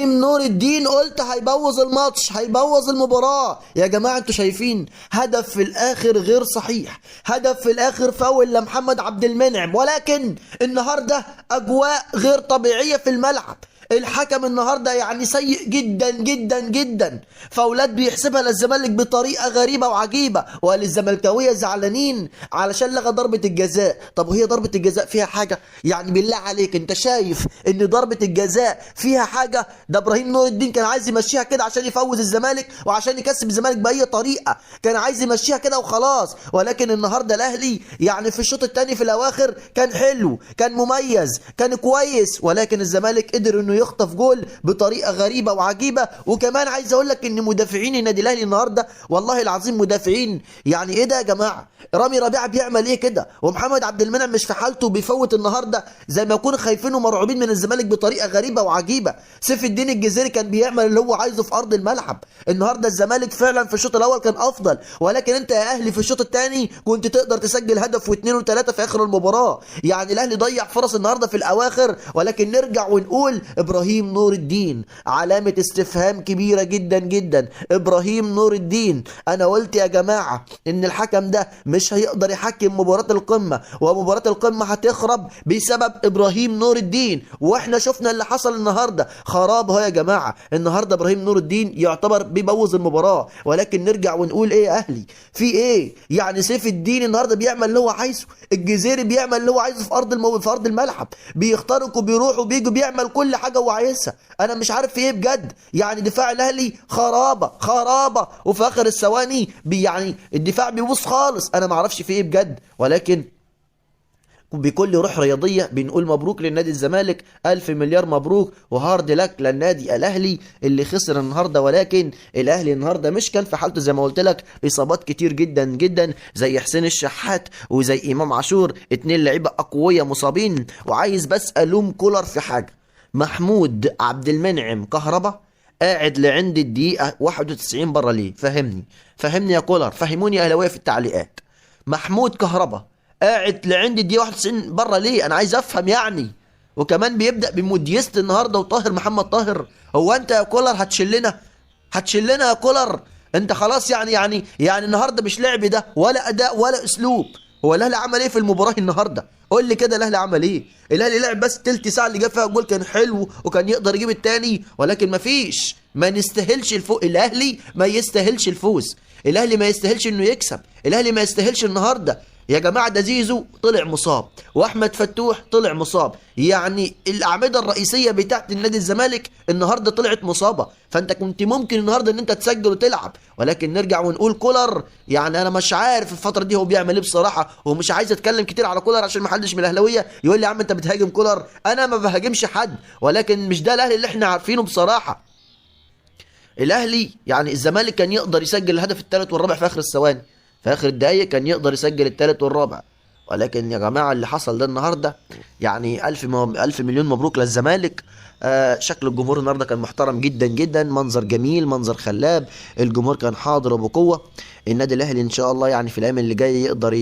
نور الدين قلت هيبوظ الماتش، هيبوظ المباراة. يا جماعة انتوا شايفين هدف في الاخر غير صحيح، هدف في الاخر فاول لمحمد عبد المنعم، ولكن النهاردة اجواء غير طبيعية في الملعب. الحكم النهارده يعني سيء جدا جدا جدا، فاولات بيحسبها للزمالك بطريقه غريبه وعجيبه، والزملكاويه زعلانين علشان لغى ضربه الجزاء. طب وهي ضربه الجزاء فيها حاجه؟ يعني بالله عليك انت شايف ان ضربه الجزاء فيها حاجه؟ ده ابراهيم نور الدين كان عايز يمشيها كده عشان يفوز الزمالك وعشان يكسب الزمالك باي طريقه، كان عايز يمشيها كده وخلاص. ولكن النهارده الاهلي يعني في الشوط الثاني في الاواخر كان حلو، كان مميز، كان كويس، ولكن الزمالك قدر انه يخطف جول بطريقه غريبه وعجيبه. وكمان عايز اقول لك ان مدافعين النادي الاهلي النهارده والله العظيم مدافعين، يعني ايه ده يا جماعه؟ رامي ربيعه بيعمل ايه كده؟ ومحمد عبد المنعم مش في حالته، بيفوت النهارده زي ما يكونوا خايفين ومرعوبين من الزمالك بطريقه غريبه وعجيبه. سيف الدين الجزيري كان بيعمل اللي هو عايزه في ارض الملعب. النهارده الزمالك فعلا في الشوط الاول كان افضل، ولكن انت يا اهلي في الشوط الثاني كنت تقدر تسجل هدف واثنين وثلاثه في اخر المباراه. يعني الاهلي ضيع فرص النهارده في الاواخر، ولكن نرجع ونقول ابراهيم نور الدين علامة استفهام كبيرة جدا جدا. ابراهيم نور الدين، انا قلت يا جماعة ان الحكم ده مش هيقدر يحكم مباراة القمة، ومباراة القمة هتخرب بسبب ابراهيم نور الدين، واحنا شفنا اللي حصل النهاردة، خراب اهو يا جماعة. النهاردة ابراهيم نور الدين يعتبر بيبوظ المباراة، ولكن نرجع ونقول ايه يا اهلي؟ في ايه؟ يعني سيف الدين النهاردة بيعمل اللي هو عايزه، الجزيري بيعمل اللي هو عايزه في ارض الملعب، بيخترقوا بيروحوا بيجوا، بيعمل كل حاجة هو عايزها. انا مش عارف في ايه بجد. يعني دفاع الاهلي خرابه خرابه، وفي اخر الثواني يعني الدفاع بيبوظ خالص. انا ما اعرفش في ايه بجد، ولكن بكل روح رياضيه بنقول مبروك للنادي الزمالك، الف مليار مبروك وهارد لك للنادي الاهلي اللي خسر النهارده. ولكن الاهلي النهارده مش كان في حالته، زي ما قلت لك اصابات كتير جدا جدا، زي حسين الشحات وزي امام عاشور، اتنين لعيبه اقوياء مصابين. وعايز بس الوم كولر في حاجه، محمود عبد المنعم كهربا قاعد لعند الدقيقة 91 بره ليه؟ فهمني يا كولر، فهموني اهلاويه في التعليقات. محمود كهربا قاعد لعند الدقيقة 91 بره ليه؟ انا عايز افهم يعني. وكمان بيبدأ بموديست النهارده وطاهر محمد طاهر. هو انت يا كولر هتشلنا يا كولر؟ انت خلاص يعني النهارده مش لعب ده ولا اداء ولا اسلوب. هو الاهلي عمل ايه في المباراه النهارده؟ قول لي كده الاهلي عمل ايه؟ الاهلي لعب بس تلت ساعه اللي جاب فيها الجول كان حلو وكان يقدر يجيب الثاني، ولكن مفيش. ما نستاهلش الفوز، الاهلي ما يستاهلش الفوز، الاهلي ما يستاهلش انه يكسب، الاهلي ما يستاهلش النهارده يا جماعه. ده زيزو طلع مصاب واحمد فتوح طلع مصاب، يعني الاعمده الرئيسيه بتاعت النادي الزمالك النهارده طلعت مصابه، فانت كنت ممكن النهارده ان انت تسجل وتلعب. ولكن نرجع ونقول كولر، يعني انا مش عارف الفتره دي هو بيعمل ايه بصراحه، ومش عايز اتكلم كتير على كولر عشان ما حدش من الاهلاويه يقول لي يا عم انت بتهاجم كولر. انا ما بهاجمش حد، ولكن مش ده الاهلي اللي احنا عارفينه بصراحه. الاهلي يعني الزمالك كان يقدر يسجل الهدف الثالث والرابع في اخر الثواني، في اخر الدقايق كان يقدر يسجل الثالث والرابع. ولكن يا جماعه اللي حصل ده النهارده يعني الف مليون مبروك للزمالك. شكل الجمهور النهارده كان محترم جدا جدا، منظر جميل، منظر خلاب، الجمهور كان حاضر وبقوه. النادي الاهلي ان شاء الله يعني في الايام اللي جايه يقدر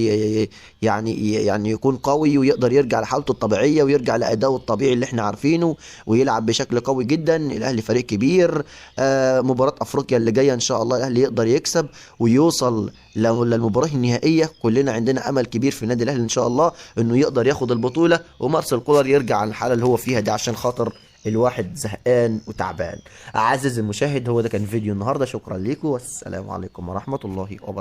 يعني يكون قوي ويقدر يرجع لحالته الطبيعيه ويرجع لادائه الطبيعي اللي احنا عارفينه ويلعب بشكل قوي جدا. الاهلي فريق كبير، مباراه افريقيا اللي جايه ان شاء الله الاهلي يقدر يكسب ويوصل للمباراه النهائيه. كلنا عندنا امل كبير في النادي الاهلي ان شاء الله انه يقدر ياخد البطوله، ومارسيل كولر يرجع عن الحاله اللي هو فيها دي عشان خاطر الواحد زهقان وتعبان. عزيزي المشاهد، هو ده كان فيديو النهارده، شكرا لكم والسلام عليكم ورحمه الله وبركاته.